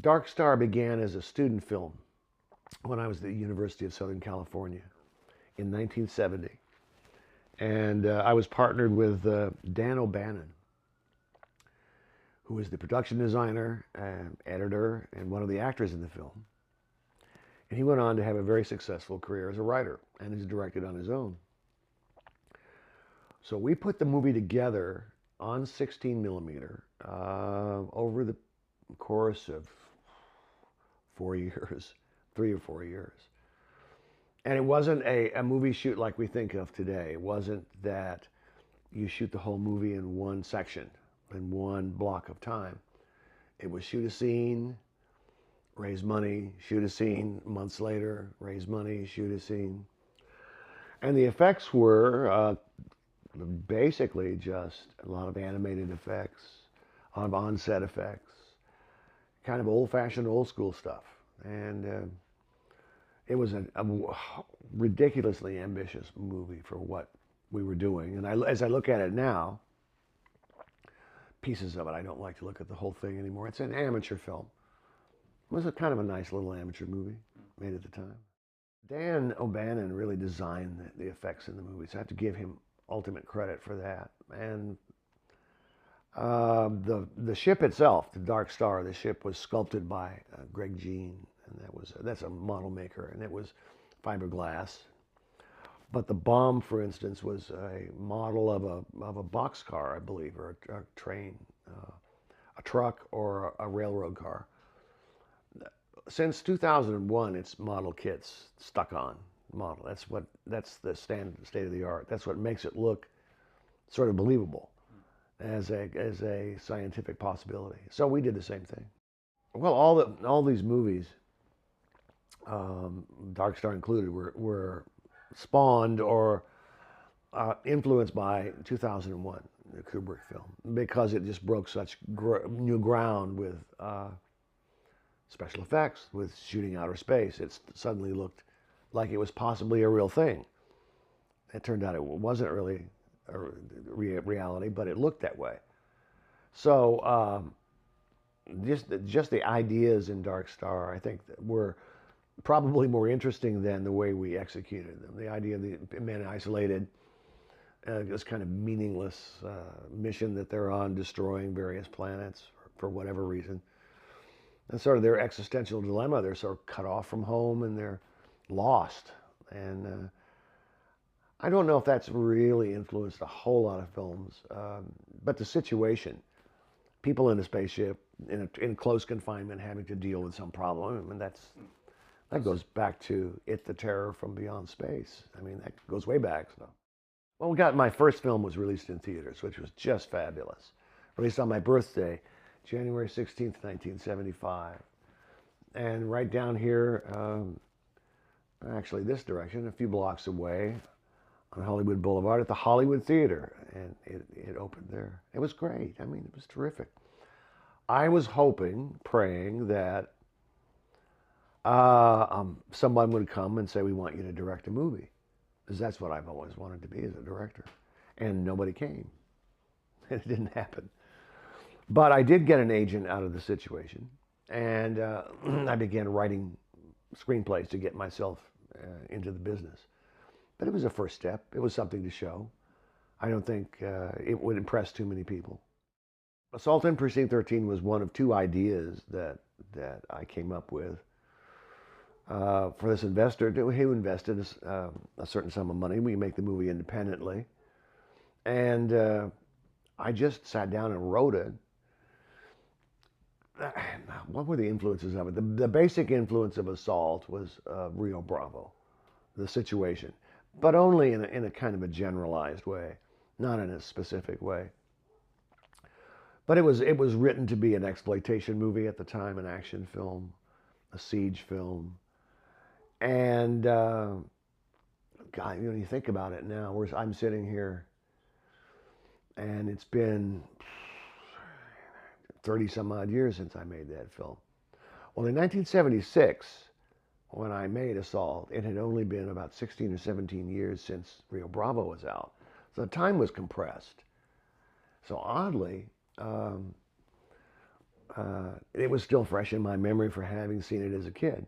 Dark Star began as a student film when I was at the University of Southern California in 1970. And I was partnered with Dan O'Bannon, who was the production designer, editor, and one of the actors in the film. And he went on to have a very successful career as a writer, and he's directed on his own. So we put the movie together on 16 millimeter over the course of 4 years, 3 or 4 years. And it wasn't a movie shoot like we think of today. It wasn't that you shoot the whole movie in one section, in one block of time. It was shoot a scene, raise money, shoot a scene, months later, raise money, shoot a scene. And the effects were basically just a lot of animated effects, a lot of on-set effects, kind of old-fashioned, old-school stuff. And it was a ridiculously ambitious movie for what we were doing. And as I look at it now, pieces of it, I don't like to look at the whole thing anymore. It's an amateur film. It was a kind of a nice little amateur movie made at the time. Dan O'Bannon really designed the effects in the movie, so I have to give him ultimate credit for that. And the ship itself, the Dark Star, the ship was sculpted by Greg Jean, and that's a model maker, and it was fiberglass. But the bomb, for instance, was a model of a boxcar, I believe, or a train, a truck, or a railroad car. Since 2001, it's model kits stuck on model. That's the standard state of the art. That's what makes it look sort of believable as a scientific possibility. So we did the same thing. Well, all these movies, Dark Star included, were spawned or influenced by 2001, the Kubrick film, because it just broke such new ground with special effects, with shooting outer space. It suddenly looked like it was possibly a real thing. It turned out it wasn't really a reality, but it looked that way. So just the ideas in Dark Star, I think, were probably more interesting than the way we executed them. The idea of the men isolated, this kind of meaningless mission that they're on, destroying various planets for whatever reason. And sort of their existential dilemma. They're sort of cut off from home and they're lost. And I don't know if that's really influenced a whole lot of films, but the situation, people in a spaceship in close confinement having to deal with some problem, I mean, that goes back to It, the Terror from Beyond Space. I mean, that goes way back. So. Well, my first film was released in theaters, which was just fabulous. Released on my birthday, January 16th, 1975. And right down here, actually this direction, a few blocks away, on Hollywood Boulevard at the Hollywood Theater. And it opened there. It was great. I mean, it was terrific. I was hoping, praying that someone would come and say, we want you to direct a movie. Because that's what I've always wanted to be, as a director. And nobody came. It didn't happen. But I did get an agent out of the situation. And I began writing screenplays to get myself into the business. But it was a first step. It was something to show. I don't think it would impress too many people. Assault in Precinct 13 was one of two ideas that I came up with for this investor who invested a certain sum of money. We make the movie independently. And I just sat down and wrote it. What were the influences of it? The basic influence of Assault was Rio Bravo, the situation, but only in a kind of a generalized way, not in a specific way. But it was written to be an exploitation movie at the time, an action film, a siege film, and God, you think about it now. I'm sitting here, and it's been 30 some odd years since I made that film. Well, in 1976, when I made Assault, it had only been about 16 or 17 years since Rio Bravo was out. So the time was compressed. So oddly, It was still fresh in my memory for having seen it as a kid.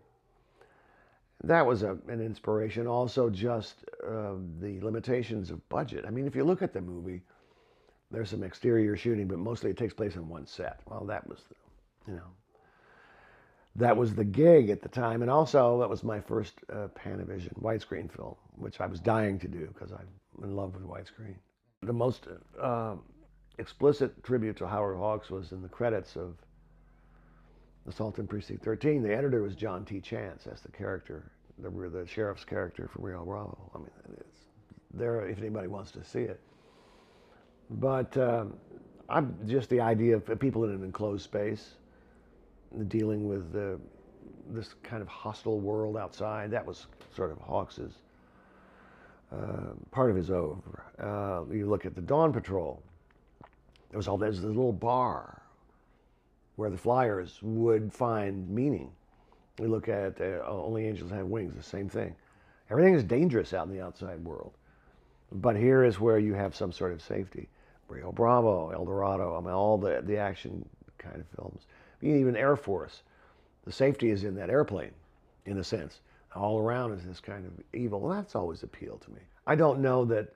That was an inspiration. Also, just the limitations of budget. I mean, if you look at the movie, there's some exterior shooting, but mostly it takes place in one set. Well, that was, that was the gig at the time. And also, that was my first Panavision widescreen film, which I was dying to do because I'm in love with widescreen. The most explicit tribute to Howard Hawks was in the credits of Assault on Precinct 13. The editor was John T. Chance. That's the character, the sheriff's character from Rio Bravo. I mean, it's there if anybody wants to see it. But I'm just the idea of people in an enclosed space, dealing with this kind of hostile world outside. That was sort of Hawks's part of his oeuvre. You look at the Dawn Patrol. There's this little bar where the flyers would find meaning. We look at Only Angels Have Wings, the same thing. Everything is dangerous out in the outside world. But here is where you have some sort of safety. Rio Bravo, El Dorado, I mean, all the action kind of films. Even Air Force, the safety is in that airplane, in a sense. All around is this kind of evil. Well, that's always appealed to me. I don't know that,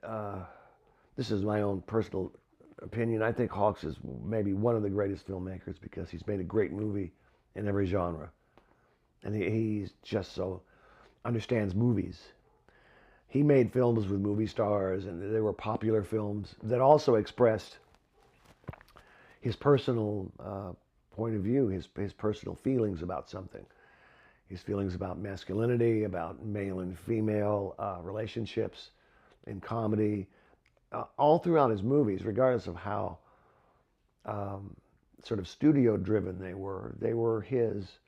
this is my own personal opinion. I think Hawks is maybe one of the greatest filmmakers because he's made a great movie in every genre. And he's just so understands movies. He made films with movie stars, and they were popular films that also expressed his personal point of view, his personal feelings about something. His feelings about masculinity, about male and female relationships in comedy, all throughout his movies, regardless of how sort of studio-driven they were his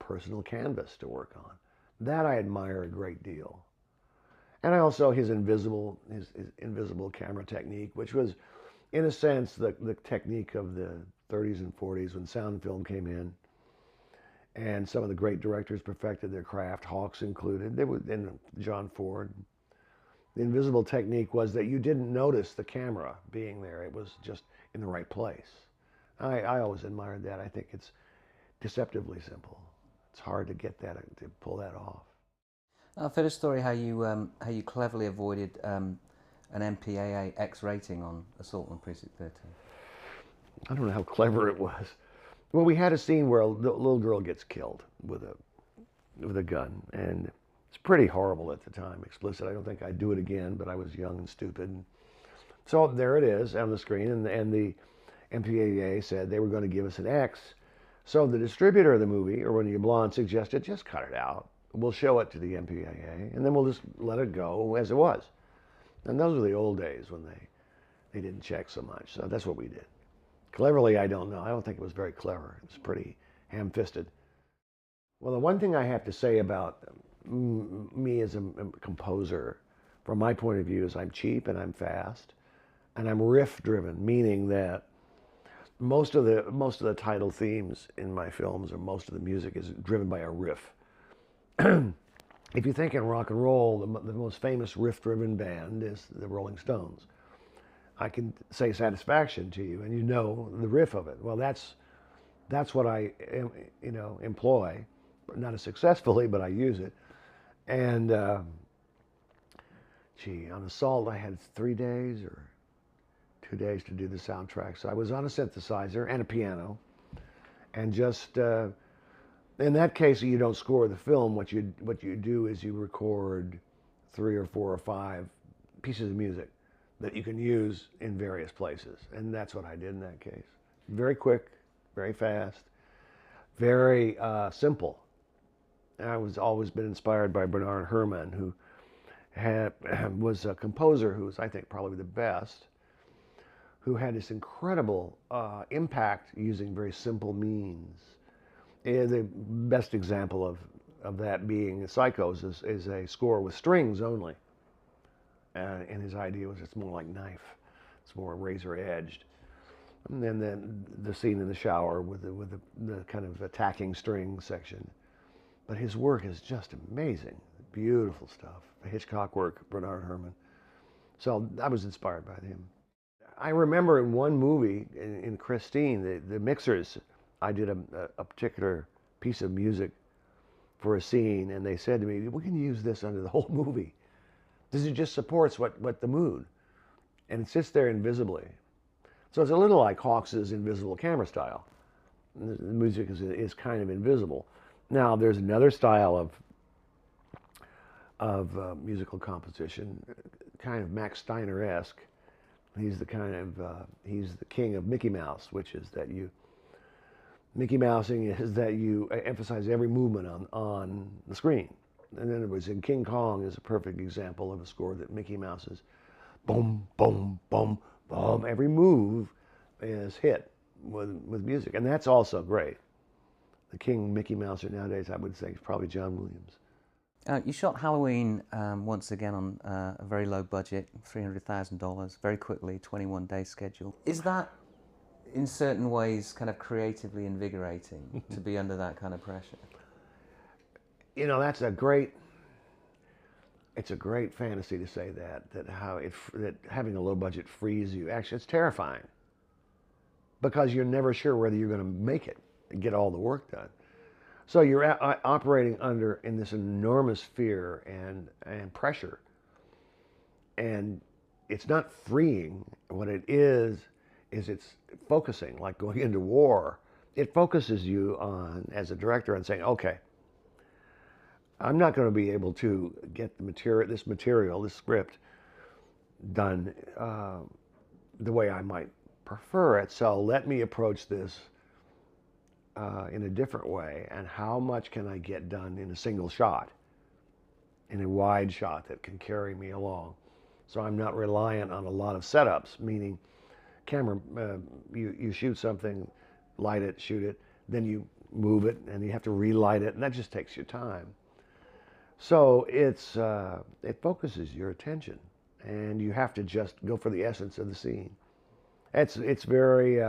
personal canvas to work on. That I admire a great deal. And I also his invisible camera technique, which was, in a sense, the technique of the 30s and 40s when sound film came in. And some of the great directors perfected their craft, Hawks included. And John Ford. The invisible technique was that you didn't notice the camera being there. It was just in the right place. I always admired that. I think it's deceptively simple. It's hard to get that, to pull that off. I've heard a story how you cleverly avoided an MPAA X rating on Assault on Precinct 13. I don't know how clever it was. Well, we had a scene where a little girl gets killed with a gun, and it's pretty horrible at the time, explicit. I don't think I'd do it again, but I was young and stupid. So there it is on the screen, and the MPAA said they were going to give us an X. So the distributor of the movie, Erwin Yablon, suggested just cut it out. We'll show it to the MPAA, and then we'll just let it go as it was. And those were the old days when they didn't check so much. So that's what we did. Cleverly, I don't know. I don't think it was very clever. It was pretty ham-fisted. Well, the one thing I have to say about me as a composer, from my point of view, is I'm cheap and I'm fast, and I'm riff-driven, meaning that most of the title themes in my films, or most of the music, is driven by a riff. If you think in rock and roll, the most famous riff-driven band is the Rolling Stones. I can say Satisfaction to you, and you know the riff of it. Well, that's what I employ, not as successfully, but I use it. And on Assault, I had 3 days or 2 days to do the soundtrack. So I was on a synthesizer and a piano, and just in that case, you don't score the film. What you do is you record 3 or 4 or 5 pieces of music that you can use in various places, and that's what I did in that case. Very quick, very fast, very simple. And I was always been inspired by Bernard Herrmann, who was a composer who's, I think, probably the best, who had this incredible impact using very simple means. And the best example of that being Psychos is a score with strings only. And his idea was it's more like knife. It's more razor-edged. And then the scene in the shower with the kind of attacking string section. But his work is just amazing. Beautiful stuff. The Hitchcock work, Bernard Herrmann. So I was inspired by him. I remember in one movie, in Christine, the mixers, I did a particular piece of music for a scene, and they said to me, we can use this under the whole movie. This just supports what the mood. And it sits there invisibly. So it's a little like Hawks's invisible camera style. The music is kind of invisible. Now there's another style of musical composition, kind of Max Steiner-esque. He's the he's the king of Mickey Mouse, which is that Mickey Mousing is that you emphasize every movement on the screen. And then it was in King Kong is a perfect example of a score that Mickey Mouse's boom, boom, boom, boom. Every move is hit with music, and that's also great. The king Mickey Mouser nowadays, I would say, is probably John Williams. You shot Halloween once again on a very low budget, $300,000, very quickly, 21-day schedule. Is that, in certain ways, kind of creatively invigorating to be under that kind of pressure? You know, it's a great fantasy to say that having a low budget frees you. Actually, it's terrifying because you're never sure whether you're going to make it and get all the work done. So you're operating in this enormous fear and pressure, and it's not freeing. What it is it's focusing, like going into war. It focuses you on, as a director, on saying, okay, I'm not going to be able to get this script done the way I might prefer it. So let me approach this in a different way. And how much can I get done in a single shot, in a wide shot that can carry me along? So I'm not reliant on a lot of setups, meaning camera, you shoot something, light it, shoot it, then you move it, and you have to relight it, and that just takes your time. So it focuses your attention, and you have to just go for the essence of the scene. It's very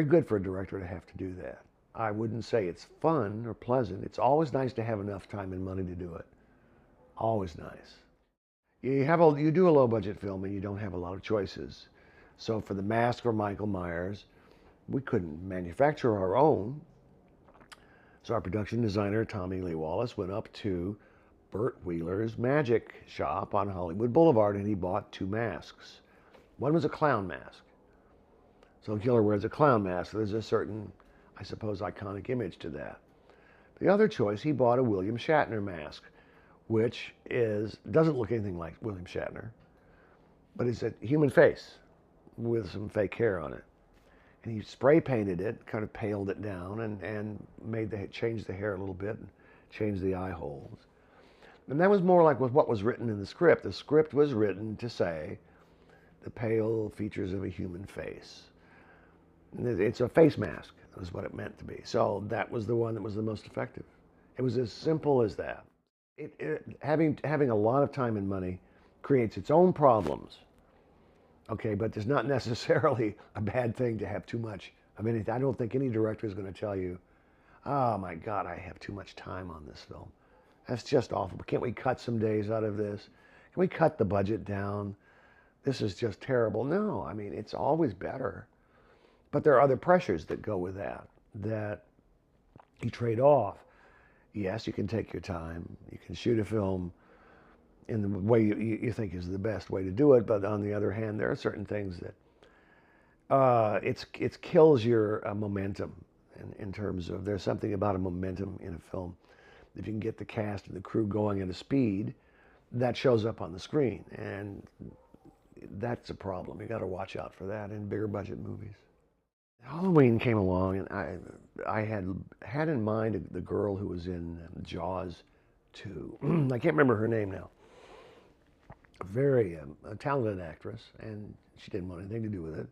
good for a director to have to do that. I wouldn't say it's fun or pleasant. It's always nice to have enough time and money to do it. Always nice. You do a low budget film and you don't have a lot of choices. So for The Mask or Michael Myers, we couldn't manufacture our own. So our production designer, Tommy Lee Wallace, went up to Burt Wheeler's magic shop on Hollywood Boulevard, and he bought 2 masks. One was a clown mask. So the killer wears a clown mask. There's a certain, I suppose, iconic image to that. The other choice, he bought a William Shatner mask, which doesn't look anything like William Shatner, but it's a human face with some fake hair on it. And he spray painted it, kind of paled it down, and changed the hair a little bit, and changed the eye holes. And that was more like what was written in the script. The script was written to say the pale features of a human face. It's a face mask, is what it meant to be. So that was the one that was the most effective. It was as simple as that. Having a lot of time and money creates its own problems. Okay, but there's not necessarily a bad thing to have too much of anything. I don't think any director is going to tell you, oh my God, I have too much time on this film. That's just awful. Can't we cut some days out of this? Can we cut the budget down? This is just terrible. No, I mean, it's always better. But there are other pressures that go with that you trade off. Yes, you can take your time. You can shoot a film in the way you think is the best way to do it. But on the other hand, there are certain things that it kills your momentum in terms of, there's something about a momentum in a film. If you can get the cast and the crew going at a speed, that shows up on the screen. And that's a problem. You got to watch out for that in bigger budget movies. Halloween came along, and I had in mind the girl who was in Jaws 2. I can't remember her name now. A very talented actress, and she didn't want anything to do with it.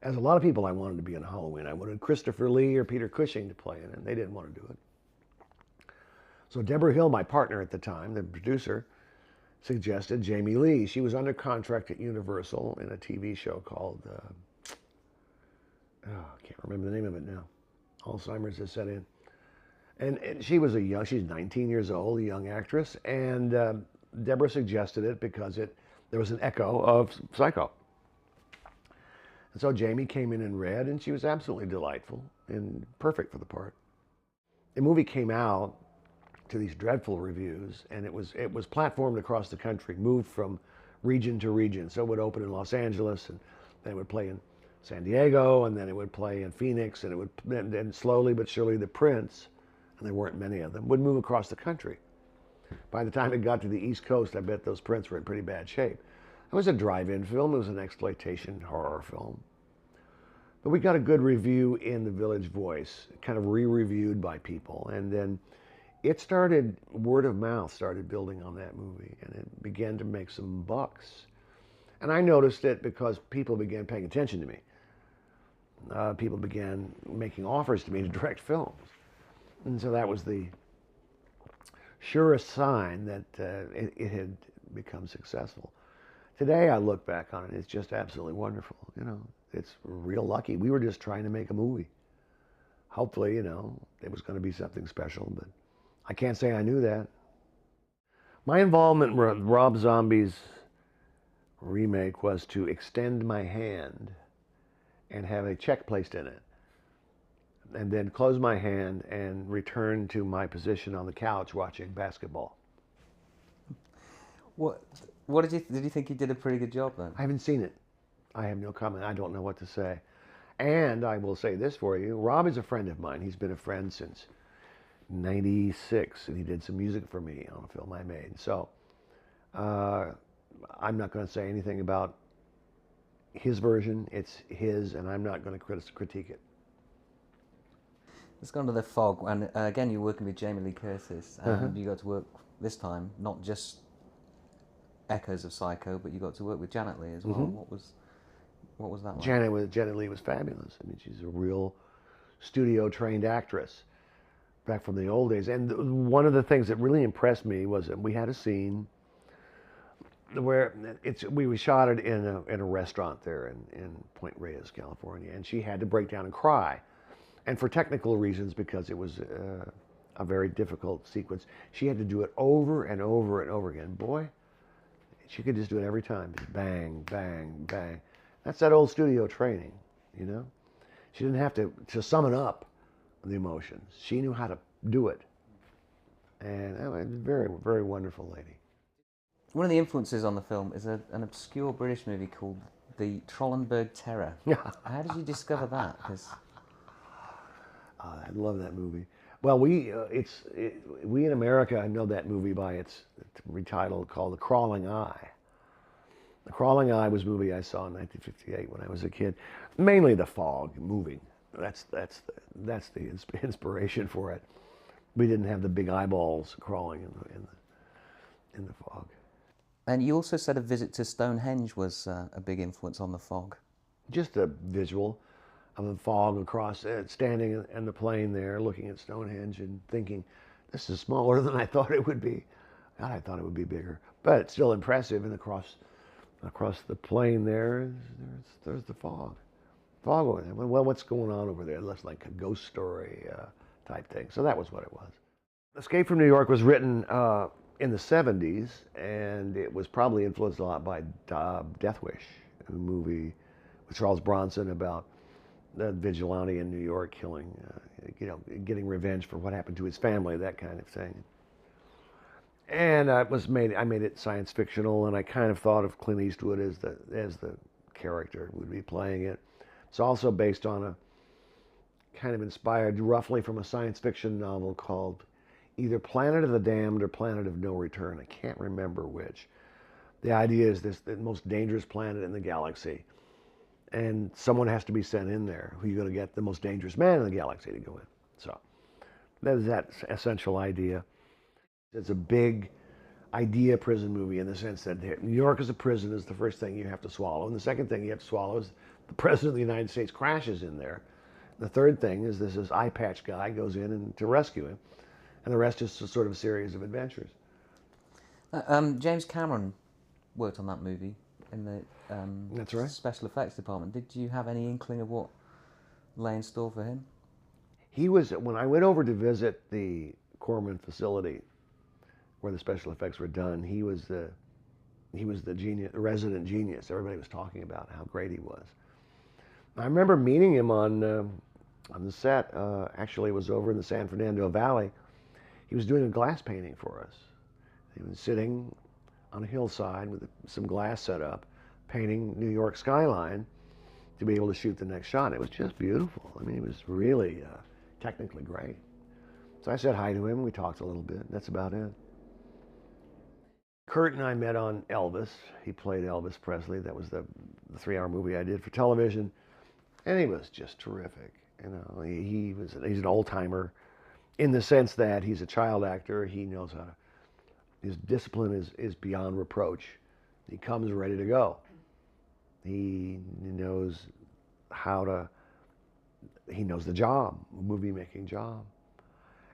As a lot of people, I wanted to be in Halloween. I wanted Christopher Lee or Peter Cushing to play in it, and they didn't want to do it. So Deborah Hill, my partner at the time, the producer, suggested Jamie Lee. She was under contract at Universal in a TV show called, I can't remember the name of it now. Alzheimer's has set in. And she was she's 19 years old, a young actress, and Deborah suggested it because it there was an echo of Psycho. And so Jamie came in and read, and she was absolutely delightful and perfect for the part. The movie came out to these dreadful reviews, and it was platformed across the country, moved from region to region. So it would open in Los Angeles, and then it would play in San Diego, and then it would play in Phoenix, and it would then slowly but surely the prints, and there weren't many of them, would move across the country. By the time it got to the East Coast, I bet those prints were in pretty bad shape. It was a drive-in film. It was an exploitation horror film. But we got a good review in the Village Voice, kind of re-reviewed by people. And then it started, word of mouth started building on that movie, and it began to make some bucks. And I noticed it because people began paying attention to me. People began making offers to me to direct films. And so that was the surest sign that it had become successful. Today I look back on it, it's just absolutely wonderful. You know, it's real lucky. We were just trying to make a movie. Hopefully, you know, it was going to be something special, but I can't say I knew that. My involvement with Rob Zombie's remake was to extend my hand and have a check placed in it, and then close my hand and return to my position on the couch watching basketball. What did you think you did a pretty good job then? I haven't seen it. I have no comment. I don't know what to say. And I will say this for you. Rob is a friend of mine. He's been a friend since '96, and he did some music for me on a film I made. So I'm not going to say anything about his version. It's his, and I'm not going to critique it. Let's go on to The Fog. And again, you're working with Jamie Lee Curtis, and you got to work this time, not just echoes of Psycho, but you got to work with Janet Leigh as well. What was that like? Janet Leigh was fabulous. I mean, she's a real studio-trained actress back from the old days. And one of the things that really impressed me was that we had a scene where we shot it in a restaurant there in Point Reyes, California, and she had to break down and cry. And for technical reasons, because it was a very difficult sequence, she had to do it over and over and over again. Boy, she could just do it every time. Just bang, bang, bang. That's that old studio training, you know? She didn't have to summon up the emotions. She knew how to do it. And a very, very wonderful lady. One of the influences on the film is an obscure British movie called The Trollenberg Terror. How did you discover that? 'Cause I love that movie. Well, we in America know that movie by its retitle called The Crawling Eye. The Crawling Eye was a movie I saw in 1958 when I was a kid. Mainly the fog, moving. That's the inspiration for it. We didn't have the big eyeballs crawling in the fog. And you also said a visit to Stonehenge was a big influence on The Fog. Just a visual of the fog across, standing in the plane there, looking at Stonehenge and thinking, this is smaller than I thought it would be. God, I thought it would be bigger, but it's still impressive. And across the plane there's the fog. Fog over there. Well, what's going on over there? It looks like a ghost story type thing. So that was what it was. Escape from New York was written in the 70s, and it was probably influenced a lot by Death Wish, a movie with Charles Bronson about the vigilante in New York killing, getting revenge for what happened to his family, that kind of thing. And I made it science fictional, and I kind of thought of Clint Eastwood as the character who would be playing it. It's also based on a kind of inspired roughly from a science fiction novel called either Planet of the Damned or Planet of No Return. I can't remember which. The idea is the most dangerous planet in the galaxy, and someone has to be sent in there. Who are you going to get? The most dangerous man in the galaxy to go in. So there's that essential idea. It's a big idea prison movie in the sense that New York as a prison is the first thing you have to swallow, and the second thing you have to swallow is the President of the United States crashes in there. The third thing is this eye patch guy goes in to rescue him, and the rest is sort of a series of adventures. James Cameron worked on that movie in the That's right. special effects department. Did you have any inkling of what lay in store for him? He was, when I went over to visit the Corman facility where the special effects were done, he was the He was the genius, the resident genius. Everybody was talking about how great he was. I remember meeting him on the set. Actually, it was over in the San Fernando Valley. He was doing a glass painting for us. He was sitting on a hillside with some glass set up, painting New York skyline to be able to shoot the next shot. It was just beautiful. I mean, it was really technically great. So I said hi to him. We talked a little bit. That's about it. Kurt and I met on Elvis. He played Elvis Presley. That was the 3-hour movie I did for television. And he was just terrific. You know, he's an old-timer in the sense that he's a child actor. He knows how to, his discipline is beyond reproach. He comes ready to go. He knows he knows the job, movie-making job.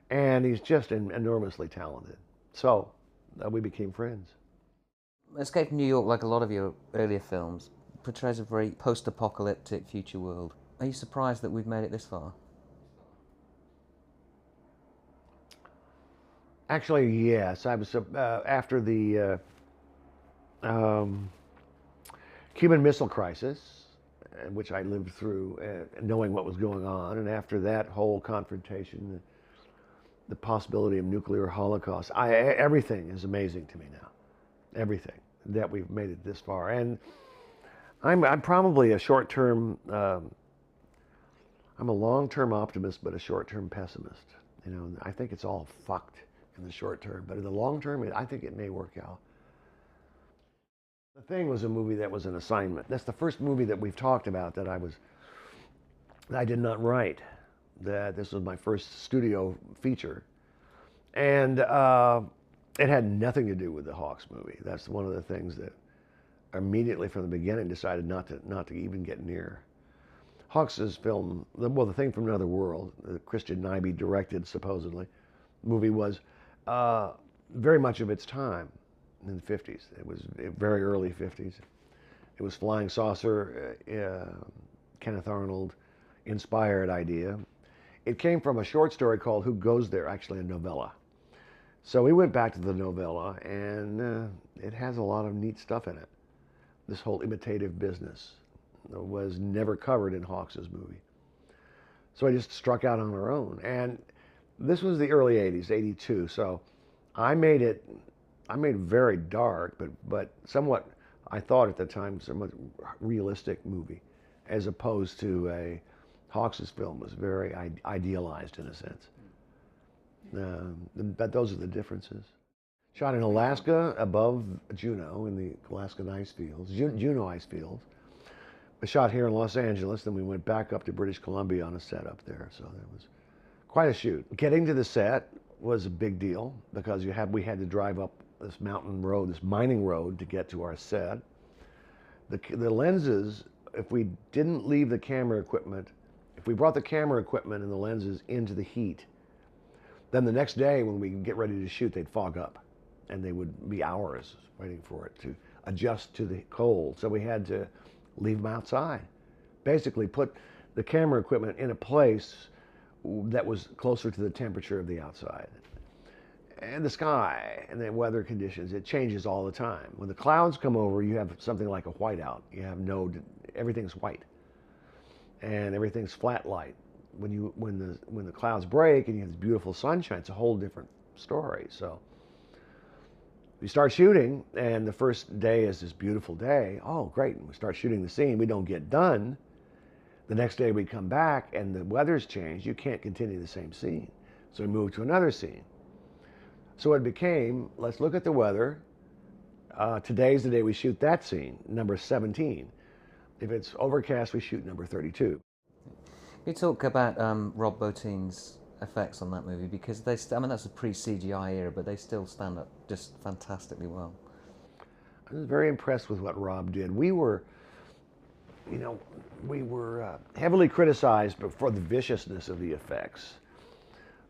And he's just enormously talented. So we became friends. Escape from New York, like a lot of your earlier films, portrays a very post-apocalyptic future world. Are you surprised that we've made it this far? Actually, yes. I was after the Cuban Missile Crisis, which I lived through, knowing what was going on, and after that whole confrontation, the possibility of nuclear holocaust, everything is amazing to me now. Everything that we've made it this far, and I'm probably a short-term. I'm a long-term optimist, but a short-term pessimist. You know, I think it's all fucked in the short term, but in the long term, I think it may work out. The Thing was a movie that was an assignment. That's the first movie that we've talked about that I did not write. That this was my first studio feature, and it had nothing to do with the Hawks movie. That's one of the things that immediately from the beginning decided not to even get near. Hawks's film, The Thing from Another World, Christian Nyby directed supposedly, movie was very much of its time in the 50s. It was very early 50s. It was flying saucer, Kenneth Arnold inspired idea. It came from a short story called Who Goes There, actually a novella. So we went back to the novella, and it has a lot of neat stuff in it. This whole imitative business was never covered in Hawks's movie. So I just struck out on our own. And this was the early 80s, 82. So I made it very dark, but somewhat, I thought at the time, somewhat realistic movie, as opposed to a Hawks's film was very idealized in a sense. But those are the differences. Shot in Alaska, above Juneau, in the Alaskan ice fields, Juneau ice fields. We shot here in Los Angeles, then we went back up to British Columbia on a set up there. So that was quite a shoot. Getting to the set was a big deal because we had to drive up this mountain road, this mining road, to get to our set. The lenses, if we didn't leave the camera equipment, if we brought the camera equipment and the lenses into the heat, then the next day when we get ready to shoot, they'd fog up, and they would be hours waiting for it to adjust to the cold. So we had to leave them outside. Basically put the camera equipment in a place that was closer to the temperature of the outside. And the sky and the weather conditions, it changes all the time. When the clouds come over, you have something like a whiteout. You have everything's white. And everything's flat light. When the clouds break and you have this beautiful sunshine, it's a whole different story. So we start shooting, and the first day is this beautiful day. Oh, great. And we start shooting the scene. We don't get done. The next day we come back, and the weather's changed. You can't continue the same scene. So we move to another scene. So it became, let's look at the weather. Today's the day we shoot that scene, number 17. If it's overcast, we shoot number 32. You talk about Rob Bottin's effects on that movie, because that's a pre-CGI era, but they still stand up just fantastically well. I was very impressed with what Rob did. We were heavily criticized for the viciousness of the effects,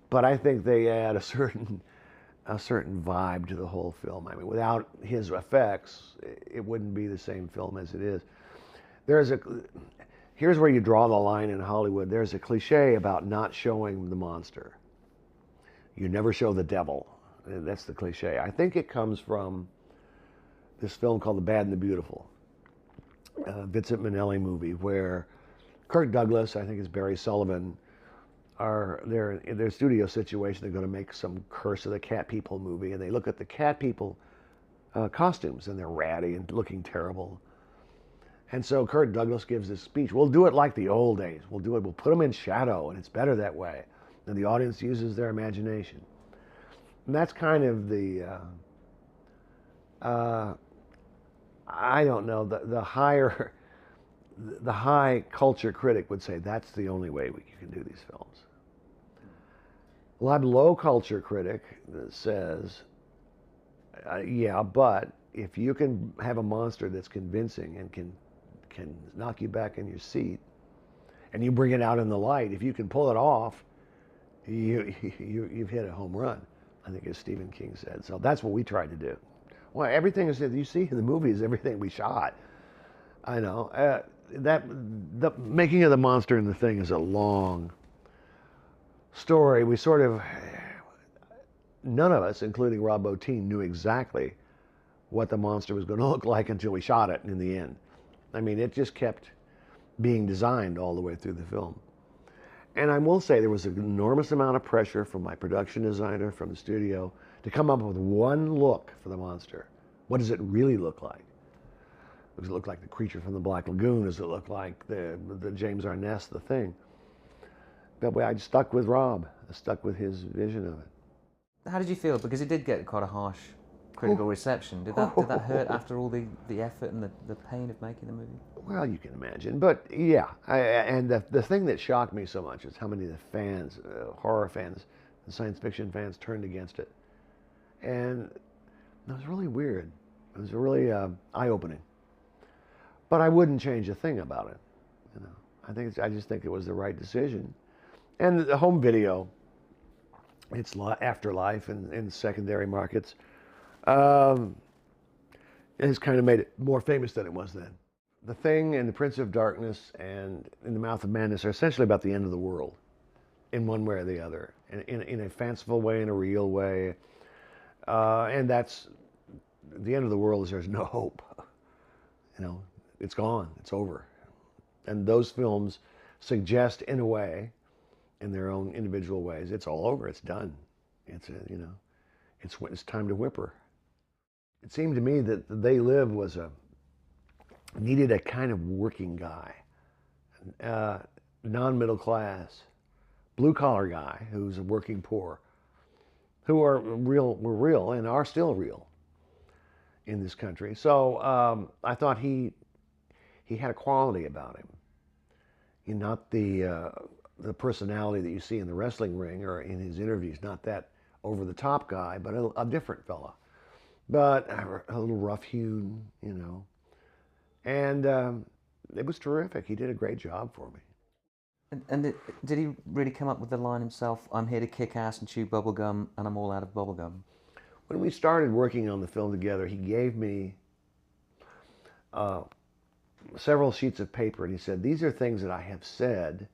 but I think they add a certain vibe to the whole film. I mean, without his effects, it wouldn't be the same film as it is. Here's where you draw the line in Hollywood. There's a cliche about not showing the monster. You never show the devil. That's the cliche. I think it comes from this film called The Bad and the Beautiful, Vincent Minnelli movie, where Kirk Douglas, I think it's Barry Sullivan, they're in their studio situation. They're going to make some Curse of the Cat People movie, and they look at the Cat People costumes, and they're ratty and looking terrible. And so Kirk Douglas gives this speech. We'll do it like the old days. We'll put them in shadow, and it's better that way. And the audience uses their imagination. And that's kind of the, I don't know, the high culture critic would say that's the only way you can do these films. A lot of low culture critic says, yeah, but if you can have a monster that's convincing and can knock you back in your seat, and you bring it out in the light, if you can pull it off, you've hit a home run, I think, as Stephen King said. So that's what we tried to do. Well, everything that you see in the movie is everything we shot. I know. The making of the monster in the thing is a long story. We sort of, none of us, including Rob Bottin, knew exactly what the monster was going to look like until we shot it in the end. I mean, it just kept being designed all the way through the film. And I will say there was an enormous amount of pressure from my production designer, from the studio, to come up with one look for the monster. What does it really look like? Does it look like the creature from the Black Lagoon? Does it look like the James Arness, The Thing? But I stuck with Rob. I stuck with his vision of it. How did you feel? Because it did get quite a harsh critical reception. Did that hurt after all the effort and the pain of making the movie? Well, you can imagine. But yeah, and the thing that shocked me so much is how many of the fans, horror fans, and science fiction fans turned against it. And it was really weird. It was really eye-opening. But I wouldn't change a thing about it. You know, I just think it was the right decision. And the home video, its afterlife in secondary markets, has kind of made it more famous than it was then. The Thing and The Prince of Darkness and In the Mouth of Madness are essentially about the end of the world, in one way or the other, in a fanciful way, in a real way. And that's, the end of the world is there's no hope. You know, it's gone, it's over. And those films suggest, in a way, in their own individual ways, it's all over, it's done. It's, you know, it's time to whimper. It seemed to me that They Live needed a kind of working guy, non-middle class, blue-collar guy who's a working poor, who were real and are still real in this country. So I thought he had a quality about him. Not the personality that you see in the wrestling ring or in his interviews, not that over-the-top guy, but a different fella. But a little rough-hewn, you know. And it was terrific. He did a great job for me. And did he really come up with the line himself, I'm here to kick ass and chew bubblegum, and I'm all out of bubblegum? When we started working on the film together, he gave me several sheets of paper, and he said, these are things that I have said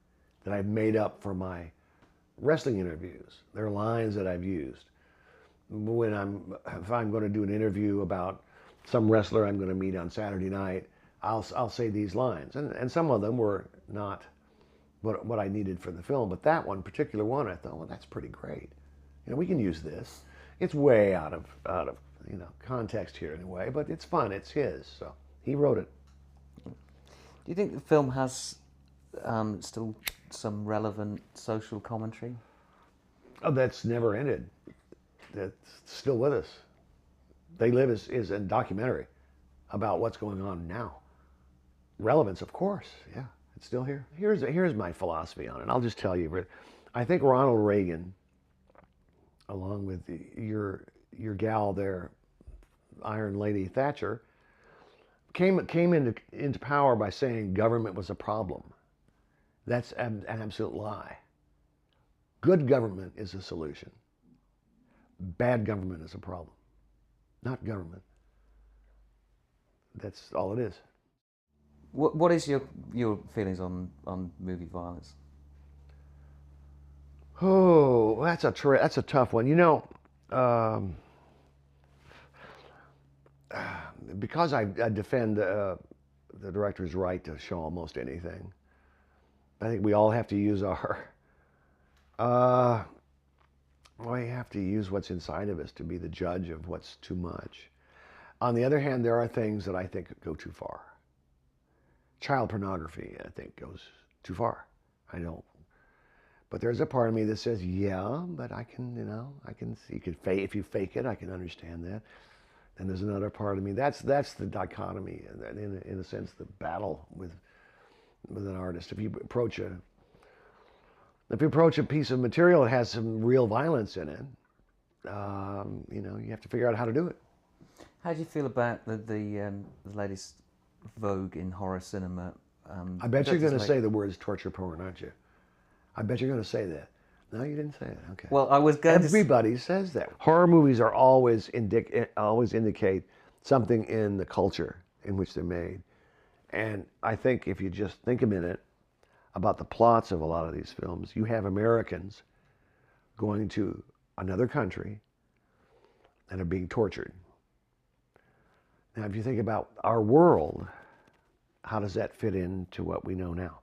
that I've made up for my wrestling interviews. They're lines that I've used. If I'm going to do an interview about some wrestler I'm going to meet on Saturday night, I'll say these lines. And some of them were not what I needed for the film, but that one, particular one, I thought, well, that's pretty great. You know, we can use this. It's way out of you know, context here in a way, but it's fun. It's his, so he wrote it. Do you think the film has still some relevant social commentary? Oh, that's never ended. That's still with us. They Live is a documentary about what's going on now. Relevance, of course, yeah, it's still here. Here's my philosophy on it. I'll just tell you. I think Ronald Reagan, along with your gal there, Iron Lady Thatcher, came into power by saying government was a problem. That's an absolute lie. Good government is a solution. Bad government is a problem. Not government. That's all it is. What is your feelings on movie violence? Oh, that's a tough one. You know, because I defend the director's right to show almost anything, I think we all have to use our, we have to use what's inside of us to be the judge of what's too much. On the other hand, there are things that I think go too far. Child pornography, I think, goes too far. I don't. But there's a part of me that says, yeah, but I can, I can see. If you fake it, I can understand that. And there's another part of me. That's the dichotomy, in a sense, the battle with an artist. If you approach a piece of material that has some real violence in it, you have to figure out how to do it. How do you feel about the latest vogue in horror cinema? I bet you're going to say the words torture porn, aren't you? I bet you're going to say that. No, you didn't say it. Okay. Well, I was going Everybody says that. Horror movies are always indicate something in the culture in which they're made. And I think if you just think a minute about the plots of a lot of these films, you have Americans going to another country and are being tortured. Now, if you think about our world, how does that fit into what we know now?